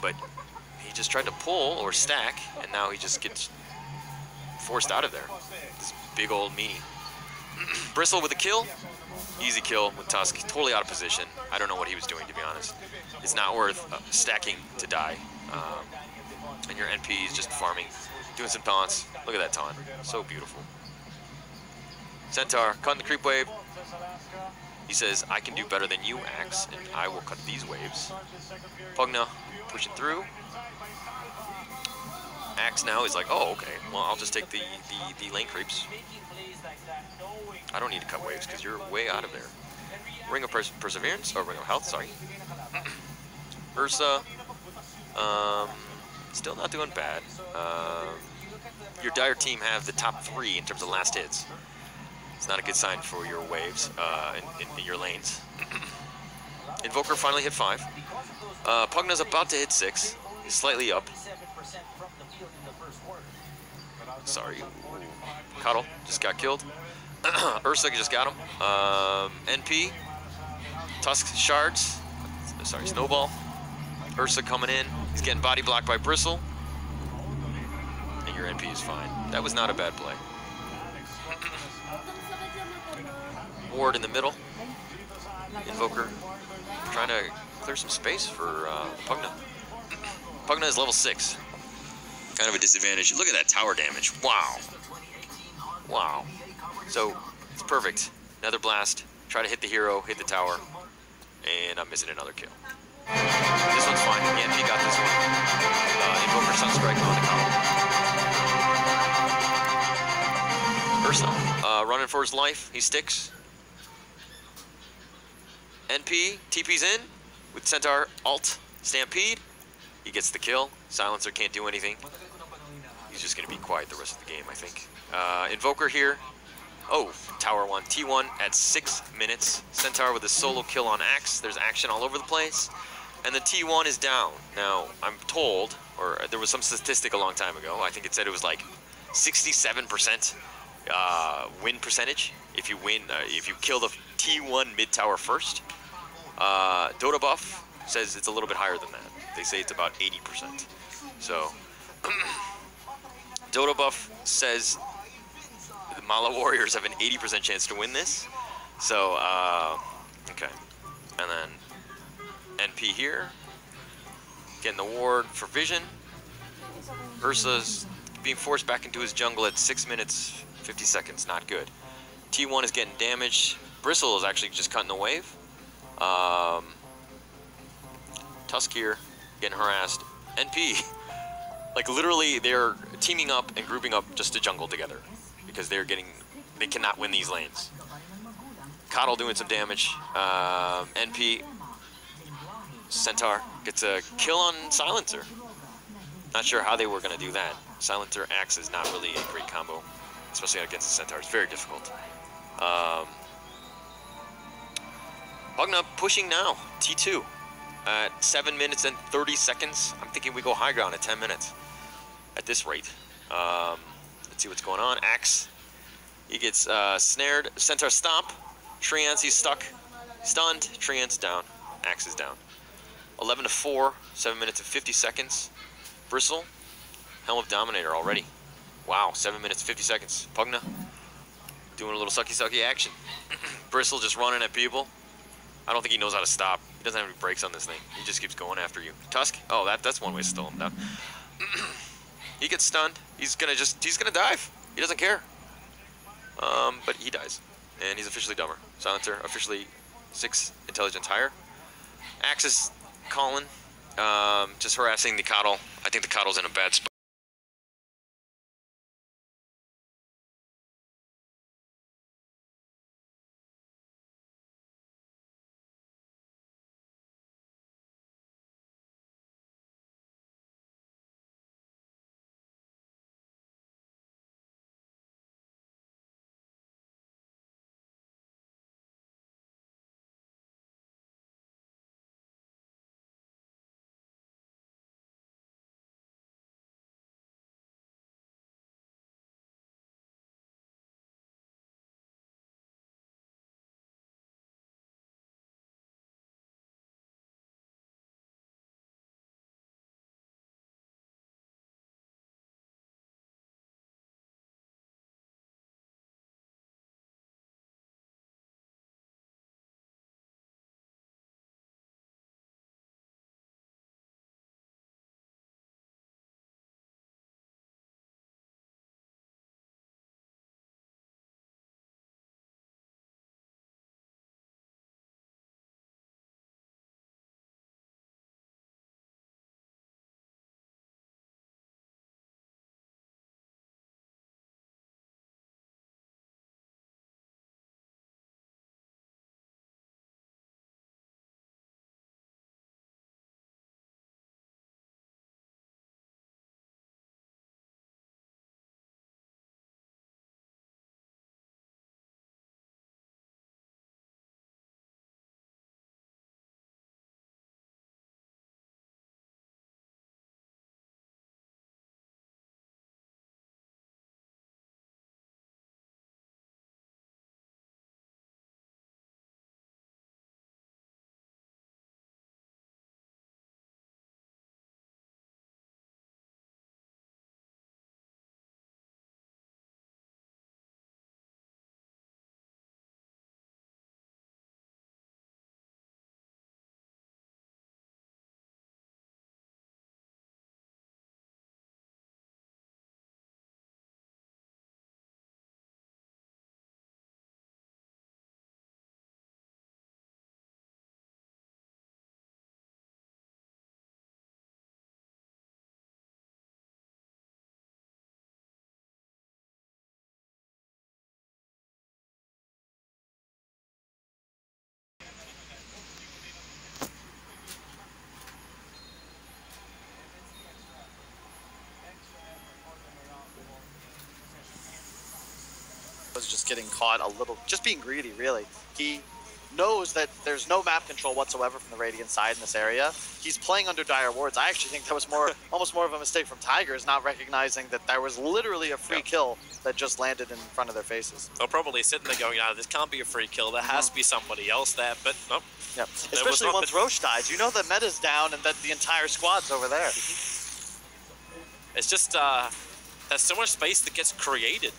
but he just tried to pull or stack, and now he just gets forced out of there. This big old meanie. Bristle with a kill. Easy kill with Tusk. Totally out of position. I don't know what he was doing, to be honest. It's not worth stacking to die. And your NP is just farming, doing some taunts. Look at that taunt. So beautiful. Centaur, cutting the creep wave. He says, I can do better than you, Axe, and I will cut these waves. Pugna pushing through. Axe now is like, oh, okay. Well, I'll just take the lane creeps. I don't need to cut waves because you're way out of there. Ring of Perseverance, or Ring of Health, sorry. Ursa, still not doing bad. Your Dire team have the top 3 in terms of last hits. It's not a good sign for your waves in your lanes. Invoker finally hit 5. Pugna's about to hit 6. He's slightly up. Sorry. Cuddle just got killed. Ursa just got him. NP. Tusk shards. Sorry, Snowball. Ursa coming in. He's getting body blocked by Bristle. And your NP is fine. That was not a bad play. Ward in the middle. Invoker trying to clear some space for Pugna. Pugna is level 6. Kind of a disadvantage. Look at that tower damage. Wow. Wow. So, it's perfect. Another blast. Try to hit the hero, hit the tower. And I'm missing another kill. This one's fine. Again, he got this one. Invoker Sunstrike on the column. Ursa, running for his life. He sticks. NP, TP's in with Centaur alt Stampede. He gets the kill. Silencer can't do anything. He's just going to be quiet the rest of the game, I think. Invoker here. Oh, Tower 1. T1 at 6 minutes. Centaur with a solo kill on Axe. There's action all over the place. And the T1 is down. Now, I'm told, or there was some statistic a long time ago, I think it said it was like 67% win percentage if you win, if you kill the T1 mid-tower first. Dota buff says it's a little bit higher than that. They say it's about 80%. So, Dota buff says the Mala Warriors have an 80% chance to win this. So, okay. And then NP here. Getting the ward for vision. Ursa's being forced back into his jungle at 6 minutes, 50 seconds. Not good. T1 is getting damaged. Bristle is actually just cutting the wave. Tusk here, getting harassed. NP, like literally they're teaming up and grouping up just to jungle together because they cannot win these lanes. Coddle doing some damage. NP, Centaur gets a kill on Silencer. Not sure how they were going to do that. Silencer Axe is not really a great combo, especially against the Centaur. It's very difficult. Pugna pushing now, T2. At 7 minutes and 30 seconds. I'm thinking we go high ground at 10 minutes at this rate. Let's see what's going on. Axe, he gets snared. Centaur stomp. Treants, he's stuck. Stunned. Treants down. Axe is down. 11 to 4. 7 minutes and 50 seconds. Bristle. Helm of Dominator already. Wow, 7 minutes 50 seconds. Pugna doing a little sucky action. Bristle just running at people. I don't think he knows how to stop. He doesn't have any brakes on this thing. He just keeps going after you. Tusk? Oh, that's one way to slow him down. He gets stunned. He's gonna dive. He doesn't care. But he dies. And he's officially dumber. Silencer, officially 6 intelligence higher. Axe is calling. Just harassing the Coddle. I think the Coddle's in a bad spot. getting caught a little, just being greedy, really. He knows that there's no map control whatsoever from the Radiant side in this area. He's playing under dire wards. I actually think that was almost more of a mistake from Tigers, not recognizing that there was literally a free kill that just landed in front of their faces. They're probably sitting there going, this can't be a free kill. There has to be somebody else there, but nope. Yeah, especially once Roche dies. You know the meta's down and that the entire squad's over there. It's just, there's so much space that gets created.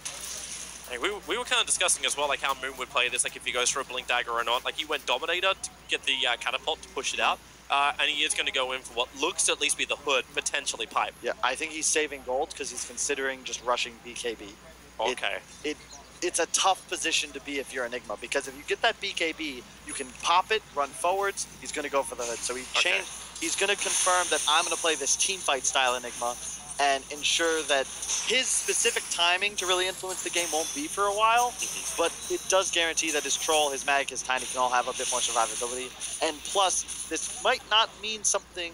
Like we were kind of discussing as well, like how Moon would play this, like if he goes for a Blink Dagger or not. Like he went Dominator to get the catapult to push it out, and he is going to go in for what looks to at least be the hood, potentially pipe. Yeah, I think he's saving gold because he's considering just rushing BKB. Okay. It's a tough position to be if you're Enigma, because if you get that BKB, you can pop it, run forwards. He's going to go for the hood. So he's going to confirm that I'm going to play this team fight style Enigma, and ensure that his specific timing to really influence the game won't be for a while, but it does guarantee that his Troll, his Mag, his Tiny can all have a bit more survivability. And plus, this might not mean something,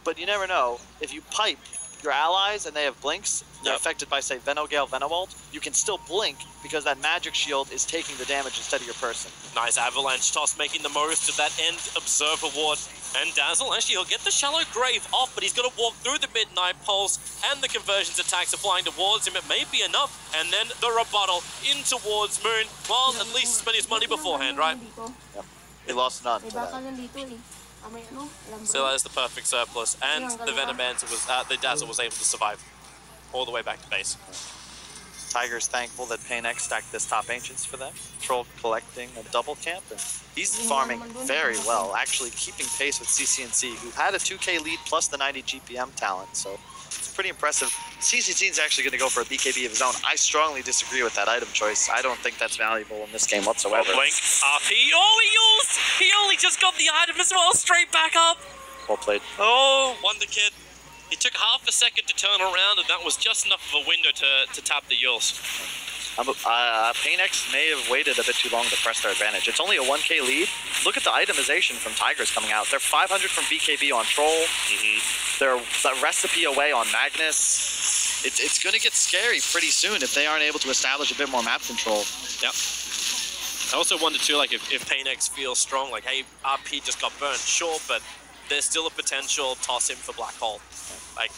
but you never know. If you pipe your allies and they have blinks, they're affected by, say, Venogale, Venobolt, you can still blink because that magic shield is taking the damage instead of your person. Nice avalanche toss, making the most of that end observer ward. And Dazzle, actually, he'll get the shallow grave off, but he's got to walk through the midnight pulse, and the conversions attacks are flying towards him. It may be enough, and then the rebuttal in towards Moon. Well, at least spend his money beforehand, right? Yep. He lost none to that. So that is the perfect surplus, and the Venomancer was, the Dazzle was able to survive all the way back to base. Tigers thankful that Pain-X stacked this top Ancients for them. Troll collecting a double camp, and he's farming very well, actually keeping pace with CCNC, who had a 2k lead plus the 90 GPM talent, so it's pretty impressive. CCNC is actually going to go for a BKB of his own. I strongly disagree with that item choice. I don't think that's valuable in this game whatsoever. Blink, RP, he only just got the item as well, straight back up. Well played. Oh, Wonder Kid. It took half a second to turn around, and that was just enough of a window to tap the Yules. Pain-X may have waited a bit too long to press their advantage. It's only a 1k lead. Look at the itemization from Tigers coming out. They're 500 from BKB on Troll. They're a recipe away on Magnus. It's going to get scary pretty soon if they aren't able to establish a bit more map control. Yep. I also wonder too, like if Pain-X feels strong, like, hey, RP just got burnt, sure, but there's still a potential toss him for Black Hole. Like,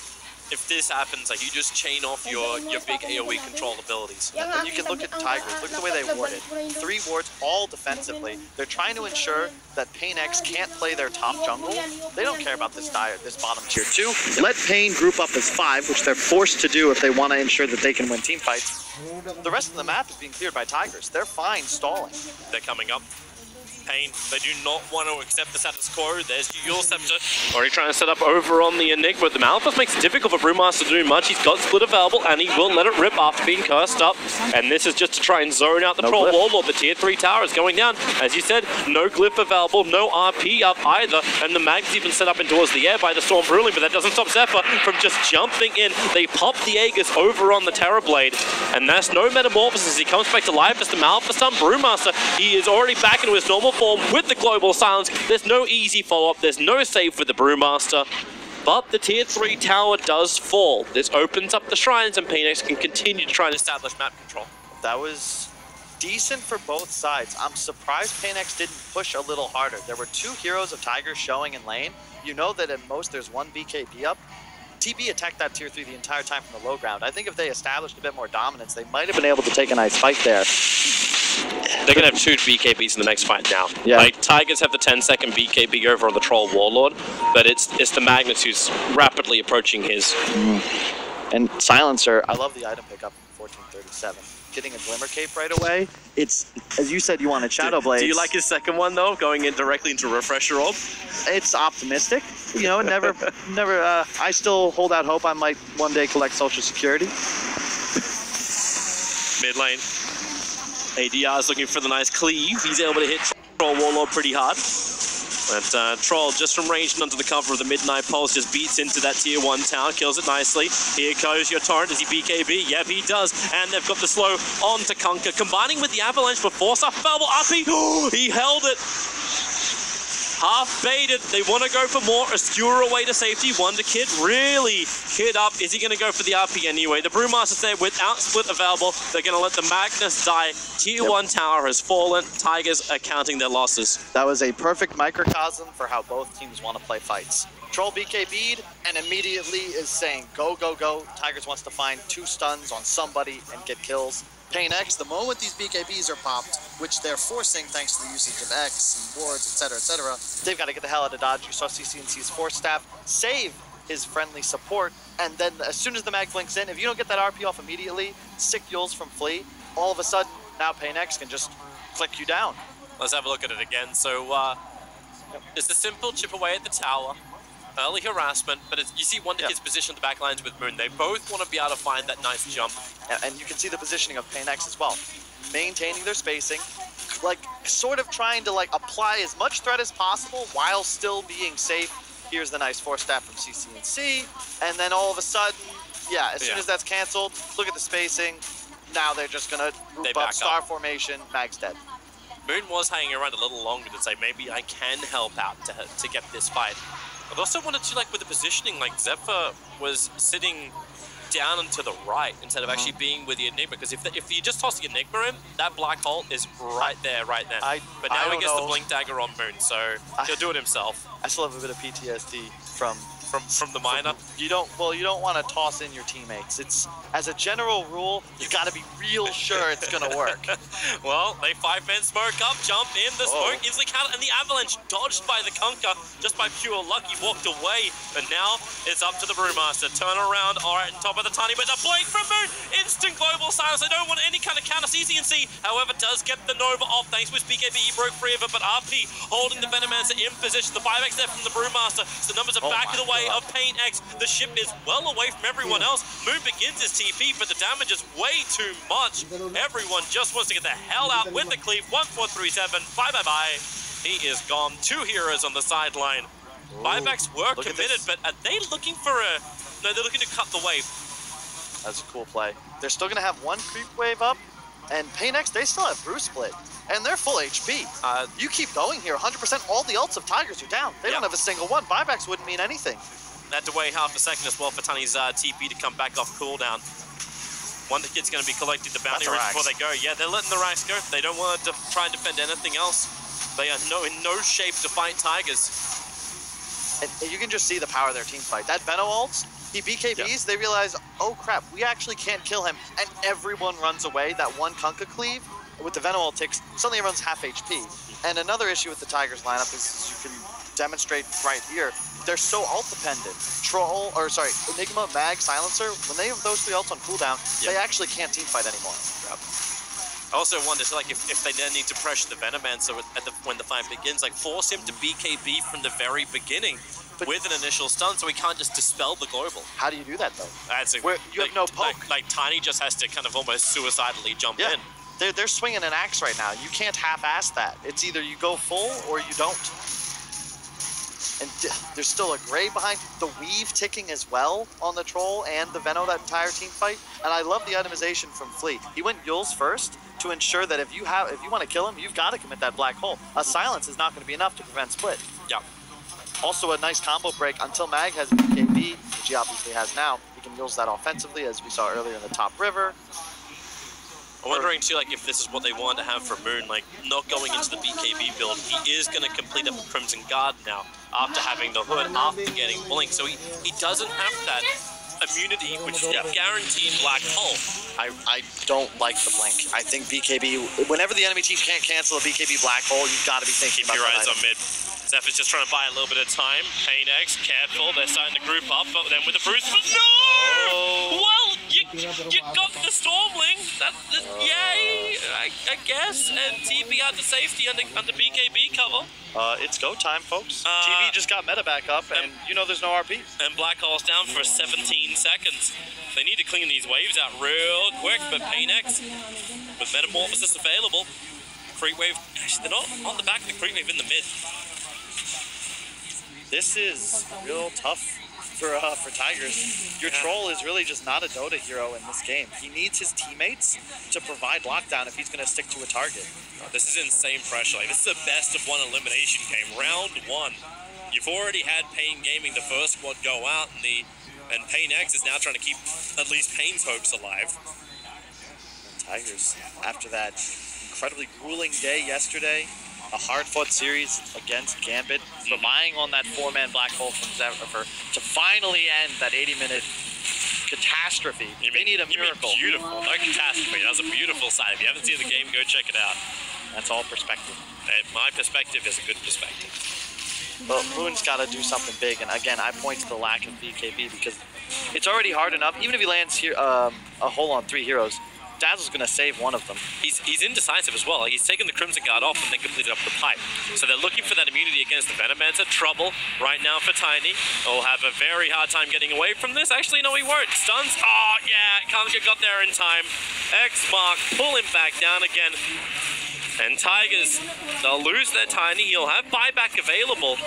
if this happens, like, you just chain off your big AoE control abilities. And you can look at Tigers. Look at the way they warded. 3 wards, all defensively. They're trying to ensure that Pain-X can't play their top jungle. They don't care about this bottom tier 2. Let Pain group up as 5, which they're forced to do if they want to ensure that they can win team fights. The rest of the map is being cleared by Tigers. They're fine stalling. They're coming up. Pain, they do not want to accept the status quo. There's Yule Scepter. Already trying to set up over on the Enigma. The Malphite makes it difficult for Brewmaster to do much. He's got Split available, and he will let it rip after being cursed up. And this is just to try and zone out the Troll Warlord. The tier 3 tower is going down. As you said, no glyph available, no RP up either. And the Mag's even set up in towards the air by the Storm Ruling, but that doesn't stop Zephyr from just jumping in. They pop the Aegis over on the Terrorblade, and that's no Metamorphosis. He comes back to life as the Malphite stun. Brewmaster, he is already back into his normal form with the Global Silence. There's no easy follow-up. There's no save for the Brewmaster. But the tier 3 tower does fall. This opens up the shrines, and Pain-X can continue to try and establish map control. That was decent for both sides. I'm surprised Pain-X didn't push a little harder. There were 2 heroes of Tigers showing in lane. You know that at most there's 1 BKB up. TB attacked that tier 3 the entire time from the low ground. I think if they established a bit more dominance, they might have been able to take a nice fight there. They're going to have 2 BKBs in the next fight now. Yeah. Like, Tigers have the 10-second BKB over on the Troll Warlord, but it's the Magnus who's rapidly approaching his. And Silencer, I love the item pickup from 1437. Getting a Glimmer Cape right away. It's, as you said, you wanted Shadow Blades. Do you like his second one, though, going in directly into Refresher Orb? It's optimistic. You know, never, I still hold out hope I might one day collect Social Security. Mid lane. ADR is looking for the nice cleave. He's able to hit Troll Warlord pretty hard. But Troll, just from range and under the cover of the Midnight Pulse, just beats into that tier 1 tower, kills it nicely. Here goes your Torrent. Does he BKB? Yep, he does. And they've got the slow on to Conquer, combining with the Avalanche before stuff available. RP, he held it. half baited. They want to go for more. A skewer away to safety. Wonder Kid really hit up. Is he going to go for the RP anyway? The Brewmaster's there without split available. They're going to let the Magnus die. Tier 1 tower has fallen. Tigers are counting their losses. That was a perfect microcosm for how both teams want to play fights. Troll BKB'd and immediately is saying, go, go, go. Tigers wants to find 2 stuns on somebody and get kills. Pain X, the moment these BKBs are popped, which they're forcing thanks to the usage of X and wards, etc., They've got to get the hell out of dodge. You saw CCNC's Force Staff save his friendly support, and then as soon as the mag blinks in, if you don't get that RP off immediately, sick Yules from Flea, all of a sudden, now Pain X can just click you down. Let's have a look at it again. So, it's a simple chip away at the tower. Early harassment, but you see Wonder Kid's position on the back lines with Moon. They both want to be able to find that nice jump. And you can see the positioning of Pain X as well. Maintaining their spacing, like sort of trying to like apply as much threat as possible while still being safe. Here's the nice Force Staff from CCNC, and then all of a sudden, yeah, as soon as that's canceled, look at the spacing. Now they're just gonna group up, star formation, Mag's dead. Moon was hanging around a little longer to say maybe I can help out to get this fight. I also wanted to, like, with the positioning, like, Zephyr was sitting down and to the right instead of actually being with the Enigma, because if you just toss the Enigma in, that black hole is right there, right then. But now he gets the Blink Dagger on Moon, so he'll do it himself. I still have a bit of PTSD from the miner. You don't want to toss in your teammates. It's, as a general rule, you got to be real sure it's gonna work. Well, they 5-man smoke up, jump in, the smoke easily counted, and the avalanche dodged by the Conker just by pure luck. He walked away, but now it's up to the Brewmaster. Turn around, all right, top of the tiny, but the blink from Moon, instant global silence. They don't want any kind of counter. CCNC, however, does get the Nova off thanks with BKB. He broke free of it, but RP holding the Venomancer in position. The 5x there from the Brewmaster, so the numbers are back of the way of Pain X. The ship is well away from everyone else. Moon begins his TP, but the damage is way too much. Everyone just wants to get the hell out with the cleave. 1437, bye-bye-bye. He is gone. 2 heroes on the sideline. Buybacks were committed, but are they looking for a... No, they're looking to cut the wave. That's a cool play. They're still going to have 1 creep wave up, and Pain X, they still have Brew Split. And they're full HP. You keep going here, 100%. All the ults of Tigers are down. They don't have a single one. Buybacks wouldn't mean anything. Had to wait half a second as well for Tunny's TP to come back off cooldown. Wonder Kid's going to be collecting the bounty rings before they go. Yeah, they're letting the racks go. They don't want to try and defend anything else. They are in no shape to fight Tigers. And you can just see the power of their team fight. That Veno ults, he BKBs, they realize, oh crap, we actually can't kill him. And everyone runs away. That one Kunkka cleave with the Veno ult ticks, suddenly everyone's half HP. And another issue with the Tigers lineup is you can demonstrate right here, they're so ult dependent. Enigma, Mag, Silencer, when they have those 3 ults on cooldown, they actually can't team fight anymore. I also wonder, like, if they then need to pressure the Venomancer when the fight begins, like, force him to BKB from the very beginning with an initial stun, so he can't just dispel the global. How do you do that, though? You have no poke. Like, Tiny just has to kind of almost suicidally jump in. They're swinging an axe right now. You can't half-ass that. It's either you go full or you don't. And there's still a gray behind. The weave ticking as well on the troll and the Veno that entire team fight. And I love the itemization from Flea. He went Yules first to ensure that if you want to kill him, you've got to commit that black hole. A silence is not going to be enough to prevent split. Yeah. Also a nice combo break until Mag has BKB, which he obviously has now. He can Yules that offensively, as we saw earlier in the top river. I'm wondering too, like, if this is what they want to have for Moon, like, not going into the BKB build. He is going to complete up a Crimson Guard now, after having the hood, after getting Blink. So he doesn't have that immunity, which is guaranteed black hole. I don't like the Blink. I think BKB, whenever the enemy team can't cancel a BKB black hole, you've got to be thinking about your eyes on mid. Zephyr's just trying to buy a little bit of time. Pain X, careful, they're starting to group up, but then with the Bruce, no! Well, you got the Stormling. Yay, I guess. And TP out to safety under BKB cover. It's go time, folks. TV just got meta back up, and you know there's no RP. And Black Hole's down for 17 seconds. They need to clean these waves out real quick, but Pain X, with Metamorphosis available, Creep Wave, actually they're not on the back of the Creep Wave in the mid. This is real tough for Tigers. Your troll is really just not a Dota hero in this game. He needs his teammates to provide lockdown if he's going to stick to a target. Oh, this is insane pressure. Like, this is a best of one elimination game. Round 1. You've already had Pain Gaming, the first squad, go out, and Pain X is now trying to keep at least Pain's hopes alive. Tigers, after that incredibly grueling day yesterday, a hard-fought series against Gambit, relying on that 4-man black hole from Zephyr to finally end that 80-minute catastrophe. They need a miracle. Beautiful, no catastrophe. That was a beautiful sight. If you haven't seen the game, go check it out. That's all perspective. My perspective is a good perspective. Well, Moon's got to do something big, and again, I point to the lack of BKB because it's already hard enough. Even if he lands here a hole on 3 heroes, Dazzle's going to save one of them. He's indecisive as well. Like, he's taken the Crimson Guard off and then completed up the pipe. So they're looking for that immunity against the Venomancer. Trouble right now for Tiny. He'll have a very hard time getting away from this. Actually, no, he won't. Stuns. Oh, yeah. Kanka got there in time. X-Mark, pull him back down again. And Tigers, they'll lose their Tiny. He'll have buyback available.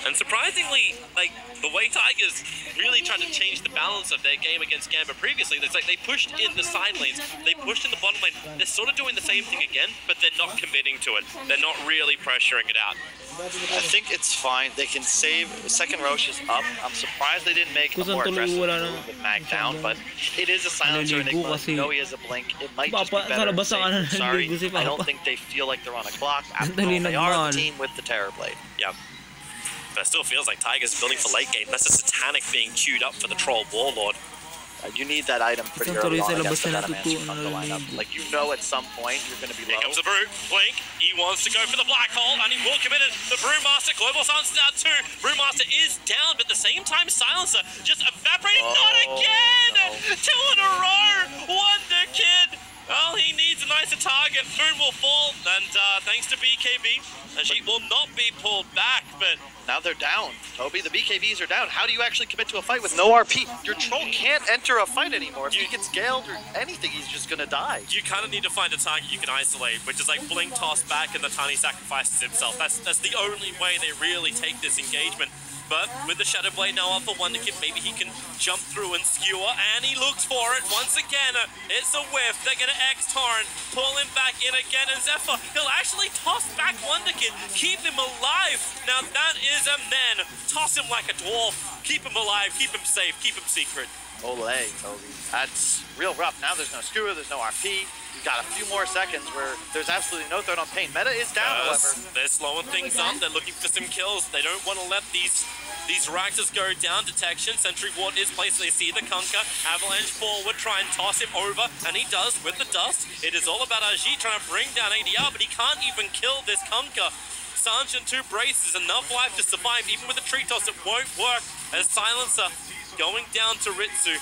And surprisingly, like, the way Tigers really tried to change the balance of their game against Gambit previously, it's like they pushed in the side lanes, they pushed in the bottom lane. They're sort of doing the same thing again, but they're not committing to it. They're not really pressuring it out. I think it's fine. They can save. Second Roche is up. I'm surprised they didn't make a more aggressive move with Mag down, but it is a silencer Enigma. You know he has a blink. It might just be better to say, sorry, I don't think they feel like they're on a clock. After all, they are the team with the Terror Blade. Yeah. But it still feels like Tigers building for late game. That's a Satanic being queued up for the Troll Warlord. You need that item pretty early on against the Venomancer from the lineup. Like, you know at some point you're going to be low. Here comes the Brew. Blink. He wants to go for the Black Hole, and he will commit it. The Brewmaster. Global Silence down too. Brewmaster is down, but at the same time, Silencer just evaporated. Not again! No. 2 in a row! Wonder Kid! Well, he needs a nicer target. Moon will fall, and thanks to BKB, and she will not be pulled back, but now they're down. Toby, the BKBs are down. How do you actually commit to a fight with no RP? Your troll can't enter a fight anymore. If he gets scaled or anything, he's just gonna die. You kind of need to find a target you can isolate, which is like Blink toss back and the Tiny sacrifices himself. That's the only way they really take this engagement. But with the Shadow Blade now up for Wonder Kid, maybe he can jump through and skewer, and he looks for it once again. It's a whiff. They're going to X-Torrent, pull him back in again, and Zephyr, he'll actually toss back Wonder Kid, keep him alive. Now that is a man. Toss him like a dwarf. Keep him alive, keep him safe, keep him secret. Olay, Toby. That's real rough. Now there's no skewer, there's no RP. You've got a few more seconds where there's absolutely no threat on Pain. Meta is down, however. They're slowing things up. They're looking for some kills. They don't want to let these Raxes go down. Detection. Sentry Ward is placed. They see the Kunkka. Avalanche forward. Try and toss him over. And he does with the dust. It is all about Ajit trying to bring down ADR, but he can't even kill this Kunkka. Sergeant 2 braces. Enough life to survive. Even with the tree toss, it won't work. As Silencer going down to Ritsu.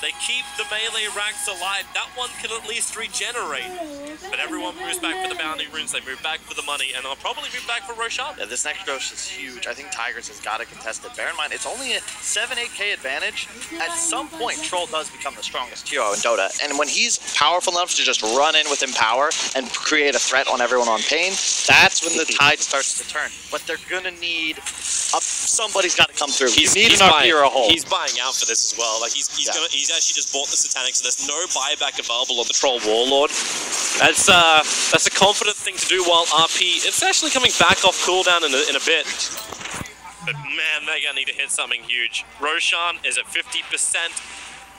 They keep the melee Rax alive. That one can at least regenerate. But everyone moves back for the bounty runes. They move back for the money, and they'll probably move back for Roshan. Yeah, this next Roche is huge. I think Tigers has got to contest it. Bear in mind, it's only a 7-8K advantage. At some point, Troll does become the strongest hero in Dota. And when he's powerful enough to just run in with Empower and create a threat on everyone on Pain, that's when the tide starts to turn. But they're going to need... somebody's got to come through. You need an RP or a hole. He's buying out for this as well. Like, he's actually just bought the Satanic, so there's no buyback available on the Troll Warlord. That's a confident thing to do while RP, it's actually coming back off cooldown in a bit. But man, they're gonna need to hit something huge. Roshan is at 50%.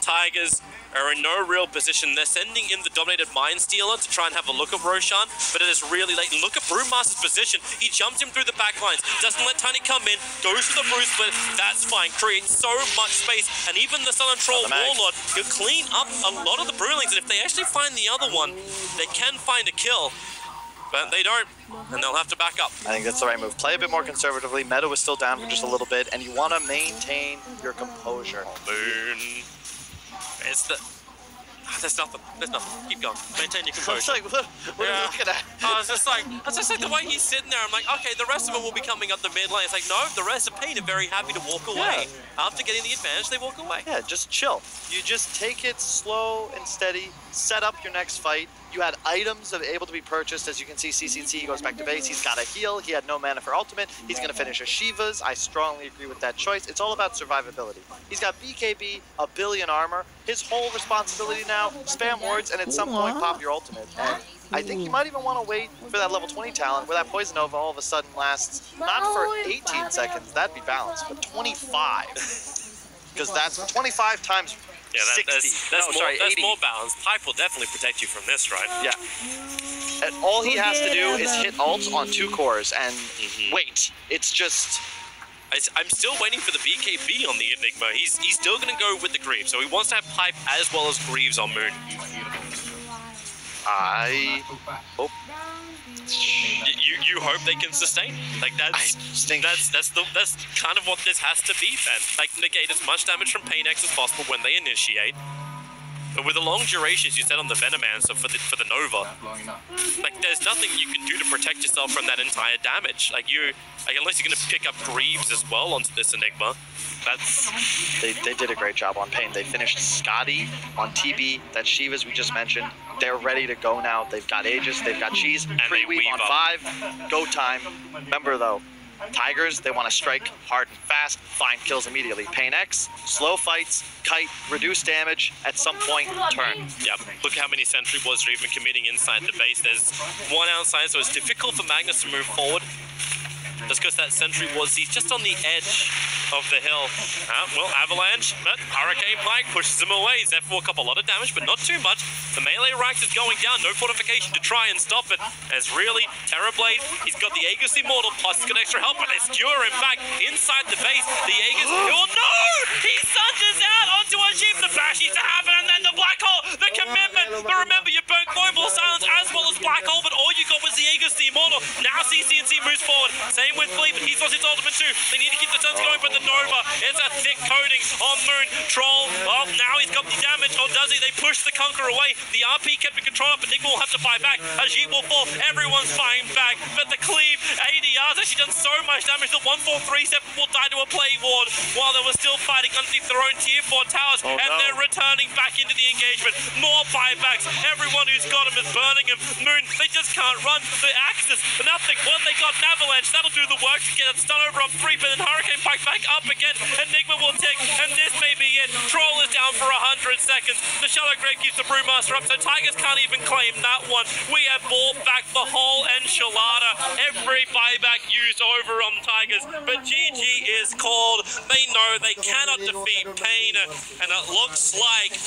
Tigers are in no real position. They're sending in the Dominated Mind Stealer to try and have a look at Roshan, but it is really late. And look at Brewmaster's position. He jumps him through the back lines, doesn't let Tiny come in, goes for the Brew Split. That's fine. Creates so much space. And even the Sullen Troll Warlord, he'll clean up a lot of the Brewlings. And if they actually find the other one, they can find a kill. But they don't, and they'll have to back up. I think that's the right move. Play a bit more conservatively. Meta was still down for just a little bit, and you want to maintain your composure. Moon. It's the... There's nothing. There's nothing. Keep going. Maintain your I was composure. like, what are you looking at? I was just like the way he's sitting there, I'm like, okay, the rest of them will be coming up the mid lane. It's like, no, the rest of Pain are very happy to walk away. After getting the advantage, they walk away. Yeah, just chill. You just take it slow and steady, set up your next fight. You had items that are able to be purchased. As you can see, CCC goes back to base. He's got a heal. He had no mana for ultimate. He's going to finish a Shiva's. I strongly agree with that choice. It's all about survivability. He's got BKB, a billion armor. His whole responsibility now, spam wards, and at some point pop your ultimate. And I think you might even want to wait for that level 20 talent where that Poison Nova all of a sudden lasts not for 18 seconds, that'd be balanced, but 25. Because that's 25 times 60. That's more balanced. Pipe will definitely protect you from this, right? Yeah. And all he has to do is hit ults on 2 cores and wait. It's just... I'm still waiting for the BKB on the Enigma. He's still going to go with the Greaves, so he wants to have Pipe as well as Greaves on Moon. I hope... You hope they can sustain. Like that's kind of what this has to be then. Like negate as much damage from Pain X as possible when they initiate. But with the long durations you said on the Venomancer for the Nova, like there's nothing you can do to protect yourself from that entire damage. Like unless you're gonna pick up Greaves as well onto this Enigma. They did a great job on Pain. They finished Scotty on TB, that Shiva's we just mentioned. They're ready to go now. They've got Aegis, they've got Cheese, pre-weave on 5, go time. Remember though, Tigers, they want to strike hard and fast, find kills immediately. Pain X, slow fights, kite, reduce damage, at some point, turn. Yep, look how many sentry wards are even committing inside the base. There's one outside, so it's difficult for Magnus to move forward. Just because that sentry was, he's just on the edge of the hill. Well, Avalanche, but Hurricane Pike pushes him away. Zephyr will cop a lot of damage, but not too much. The melee Rax is going down, no fortification to try and stop it. As really, Terrorblade, he's got the Aegis Immortal, plus he's got extra help, but they skewer him back inside the base. The Aegis, oh no! He sunges out onto a sheep. The flash needs to happen, and then the Black Hole, the commitment. But remember, you burnt Global Silence as well as Black Hole, but all you got was the Aegis Immortal. Now CCNC moves forward. Same with Fleet, but he's lost his ultimate too. They need to keep the turns going, but the Nova, it's a thick coating on Moon. Troll, well, now he's got the damage, or does he? They push the Conqueror away. The RP kept in control up, but Enigma will have to fight back. Ajit will fall, everyone's fighting back, but the Cleave, ADR's actually done so much damage that 1437 will die to a Plague Ward while they were still fighting underneath their own tier 4 towers, they're returning back into the engagement. More buybacks, everyone who's got him is burning him. Moon, they just can't run. The Axis, nothing. Well, they got an Avalanche, that'll do the work to get it stun over on 3, but then Hurricane Pike back up again. Enigma will tick, and this may be it. Troll is down for 100 seconds. The Shallow Grave keeps the Brewmaster up, so Tigers can't even claim that one. We have bought back the whole enchilada. Every buyback used over on Tigers, but GG is called. They know they cannot defeat Pain, and it looks like